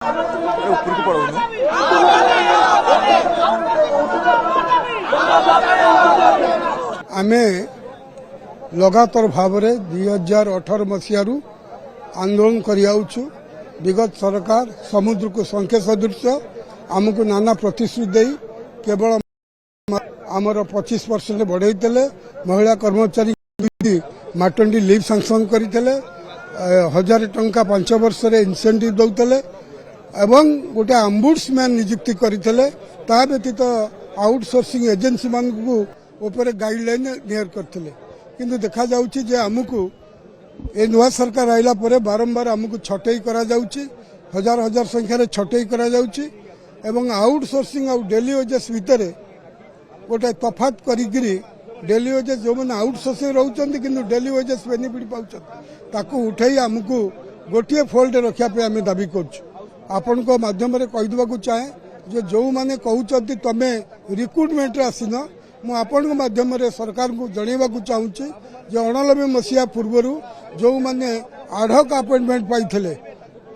ଉପରକୁ ପଳଉନୁ। आमे लगातार भाव में 2018 मसीह आंदोलन करियाउछु। विगत सरकार समुद्र को संख्या सदृश आमको नाना प्रतिश्रुति दे केवल आमर 25% बढ़ाई महिला कर्मचारी मैटरनिटी लीव सांक्शन करते 1000 टंका 5 वर्ष इनसेंटिव दौले एवं गोटे आम्बुड्समैन नियुक्ति करते व्यतीत आउटसोर्सिंग एजेन्सी मान गाइडलाइन नियर करते किंतु देखा जाउछि जे आमको ए नुआ सरकार आइला परे बारंबार आमको छटई करा जाउछि। हजार हजार संख्यार छटई करा जाउछि एवं आउटसोर्सिंग और डेली वेजेस भितर गोटे तफात करिगिरी डेली वेजेस जो मैंने आउटसोर्सिंग रोचंती किंतु डेली वेजेस बेनिफिट पाउछन ताकू उठाई आमको गोटे फोल्ड रखा पे आम दाबी करछु। आपण को माध्यम रे कहि देबा को चाहे जे जो माने कहउचंती तमे रिक्रुटमेंट रे आसिन मु आपण को माध्यम रे सरकार को जणेबा को चाहूची जे 89 मसीहा पूर्वरु जो माने आढक अपॉइंटमेंट पाइथिले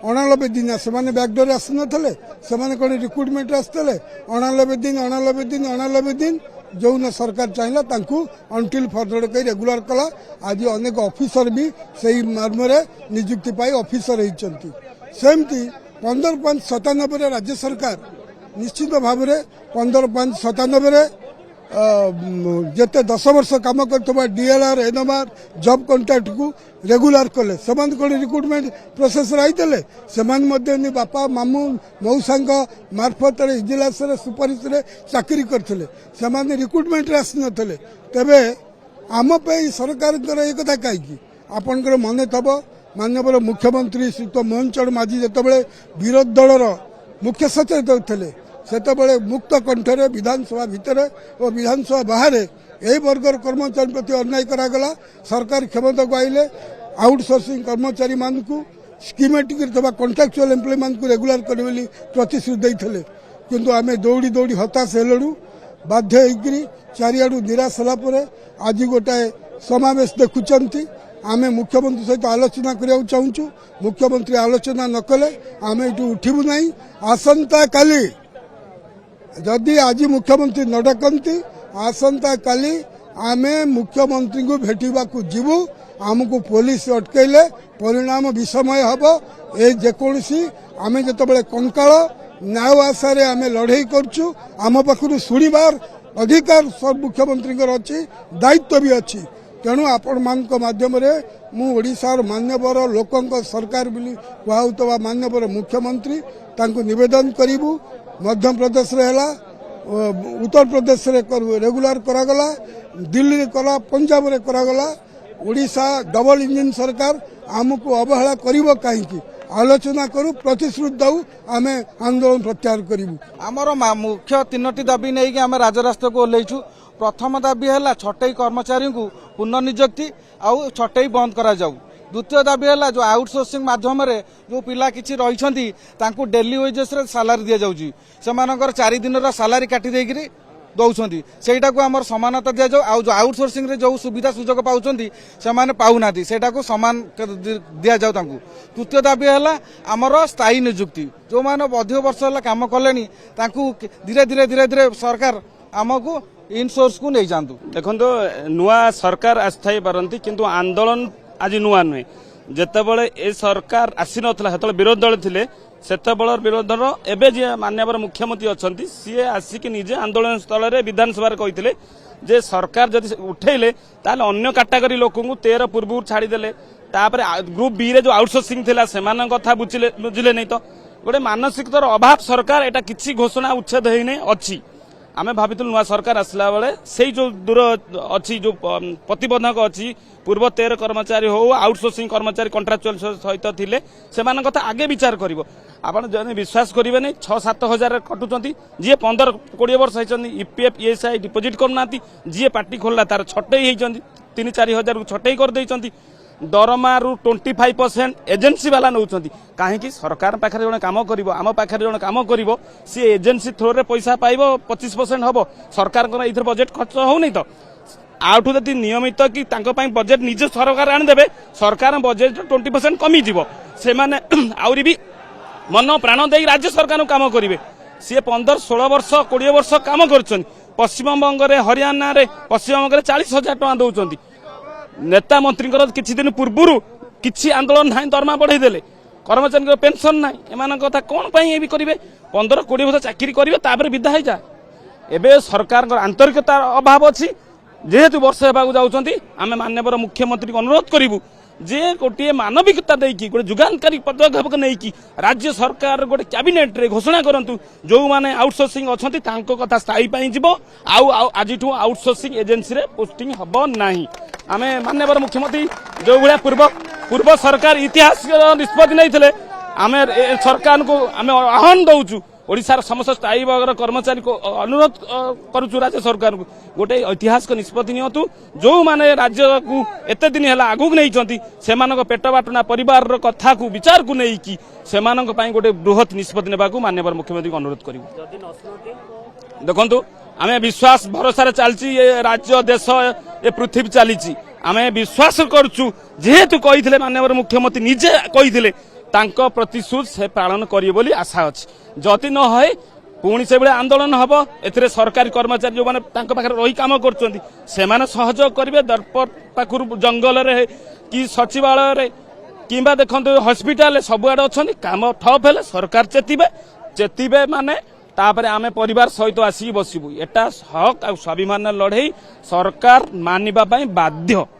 89 दिन से माने बैकडोर आसनथले से माने कोन रिक्रुटमेंट आस्तले 89 दिन जो न सरकार चाहिला तांकू अंटिल फर्दर कई रेगुलर कला। आज अनेक ऑफिसर भी सही मर्म रे नियुक्ति पाई ऑफिसर होइचंती। सेमती 15/5/97 राज्य सरकार निश्चित भाव में 15/5/97 जेते 10 वर्ष काम करथबा डीएलआर एनएमआर जॉब कॉन्ट्रैक्ट को रेगुलर कले से रिक्रुटमेंट प्रोसेस रही से बापा मामू मौसांग मार्फत इजलास सुपारिश चाकरी करते से रिक्रुटमेंट आसी नथिले। तेबे आम पे सरकार एक कथा कहीं आपंकर मन थब माननीय मुख्यमंत्री श्रीयुक्त मोहन चरण माझी जितेबाला विरोधी दलर मुख्य सचेतक थे सेतबले मुक्त कंठरे विधानसभा भितर और विधानसभा बाहर यही वर्गर कर्मचारी प्रति अन्याय करागला। सरकार क्षमता को आइले आउटसोर्सिंग कर्मचारी मान को स्कीमेटिक कॉन्ट्रैक्चुअल एम्प्लॉय मान को रेगुलर करे प्रतिश्रुति देते किंतु आम दौड़ी दौड़ी हताश हेलु बाध्य होकर चारिआडू निराश होला आज गोटाए समावेश देखुंट आम मुख्यमंत्री सहित आलोचना करने चाहूँ। मुख्यमंत्री आलोचना न कले आम ये उठबू ना। आसंता काली जदि आज मुख्यमंत्री न डाकती आसंता काली आमे मुख्यमंत्री को भेटिबा को जीवु आमको पुलिस अटकैले परिणाम विषमय हम ए जेकोसी आमे जतबेले कंकाल न्याय आशारे आमे लड़ाई करछु। आम पाखु शुणिबार अधिकार सब मुख्यमंत्री अच्छी दायित्व भी अच्छी। तेणु आपण मान माध्यम मु ओडिशार मान्यवर लोकंक सरकार बोली कहउतबा मान्यवर मुख्यमंत्री तांको निवेदन करिवु मध्य प्रदेश रे हला उत्तर प्रदेश रे रेगुलर करागला दिल्ली रे करा पंजाब रे करागला ओडिशा डबल इंजिन सरकार आमको अवहेला करिवो काहेकि आलोचना करू प्रतिश्रुति दऊ आम आंदोलन प्रत्याहार करूँ। आमर मुख्य 3टी दाबी नहीं कि आम राजरास्ता को ओह्लैछु। प्रथम दाबी है छटई कर्मचारी को पुनर्नियुक्ति आउ छटई बंद करा जाऊ। द्वितीय दाबी है जो आउटसोर्सिंग माध्यम जो पिला किसी रही डेली वेजेस सालारी दि जाऊँगी से 4 दिन सालारी काटी देकरी दौरान सेटा को आम समानता दि जाऊ। जो आउटसोर्सिंग रे जो सुविधा सुजोग पाँच से पाऊना सेटा को सामान दि जाऊ। तृतीय दाबी है आमर स्थायी नियुक्ति जो मैंने अधिक वर्ष है कम कले धीरे धीरे धीरे धीरे सरकार आमको इनसोर्स को नहीं जातु। देखो नुआ सरकार आस्थाई पारती किंतु आंदोलन आज नुआ नुहे जितेबाला ए सरकार आसी नाला से विरोधी दल थे सेतबल विरोधर एवं जी मान्यवर मुख्यमंत्री अच्छा सी आसिक निजे आंदोलन स्थल विधानसभा कहते जे सरकार जदि उठेले ताले अन्य कैटेगरी लोक 13 पूर्व छाड़ीदे ग्रुप बी रे जो आउटसोर्सिंग थिला सेमान कथा बुझिले नहीं तो गोटे मानसिकतार अभाव सरकार एटा किसी घोषणा उच्छेद होने अच्छी आमे भावितु नुआ सरकार आसला बेले से जो दूर अच्छी जो प्रतिबंधक अच्छी पूर्व 13 कर्मचारी हो आउटसोर्सिंग कर्मचारी कॉन्ट्रैक्चुअल सहित थिले सेमान कथा आगे विचार करिवो। आपण जने विश्वास करिवे नै 6-7 हजार कटुचंती जी 15-20 वर्ष होइचंती ईपीएफ ईएसआई डिपोजिट करनाती जी पार्टी खोलला तार छटई होइचंती 3-4 हजार को छटई कर दैचंती दरमा रु 25% एजेंसी वाला नौचंती कहीं सरकार पाखे जड़े कम कर आम पाखे जड़े कम कर सी एजेंसी थ्रो रे पैसा पाइबो 25% हम सरकार इधर बजेट खर्च होनी तो आउट जदि नियमित कि बजेट निजे सरकार आनीदे सरकार बजेट 20% कमी जीव से आउरी भी मन प्राण दे राज्य सरकार काम करेंगे सी 15-16 वर्ष 20 वर्ष काम कर पश्चिमबंग हरियाणा रे पश्चिमबंग 40,000 टका दौरान नेता मंत्री किसी दिन पूर्व किसी आंदोलन ना दरमा बढ़ाई देले कर्मचारी पेंशन ना एम कथा कौन भी करेंगे 15-20 वर्ष चाकरी करेंगे विदा हो जा एवं सरकार आंतरिकता अभाव अच्छी जेहेतु वर्ष होगा जाऊँगी आम माननीय मुख्यमंत्री को अनुरोध करूँ जे गोटे मानविकता देकी गोटे जुगानकारी पदक्षेप नहीं राज्य सरकार गोटे कैबिनेट रे घोषणा करंतु जो माने आउटसोर्सिंग अछंती तांको कथा स्थायी पाई जिवो आज आउटसोर्सिंग एजेंसी रे पोस्टिंग हबो नाही आमे माननीय मुख्यमंत्री जो भलिया पूर्व सरकार इतिहास निष्पत्ति नहीं आमे सरकार को आमे आह्वान दउचु ओडिशार समस्त स्थायी विभाग कर्मचारी को अनुरोध करुचु राज्य सरकार को गोटे ऐतिहासिक निष्पत्ति नियंतु जो माने राज्य को एते दिन है आगू नहीं से पेट बाटना परिवार कथा को विचार को नहीं से गोटे बृहत निष्पत्ति नेबा माननीय मुख्यमंत्री को अनुरोध करूँ देखु आम विश्वास भरोसा चलती राज्य देश ए पृथ्वी चली आम विश्वास करुचु जेहेतु कही माननीय मुख्यमंत्री निजे कही तांको प्रतिश्रुति से पालन करिए बोली आशा अछि जति न होय पुणी से आंदोलन हम ए सरकारी कर्मचारी जो पाखे रही काम कर सहयोग करेंगे दर्पण पाखर जंगल रे कि सचिवालय कि देखते हस्पिटाल सबुआड़े अच्छा काम ठप है सरकार चेतीबे माने तापर आमे परिवार सहित आसी बसबू एटा हक आ स्वाभिमान लड़े सरकार मानिबा बाध्य।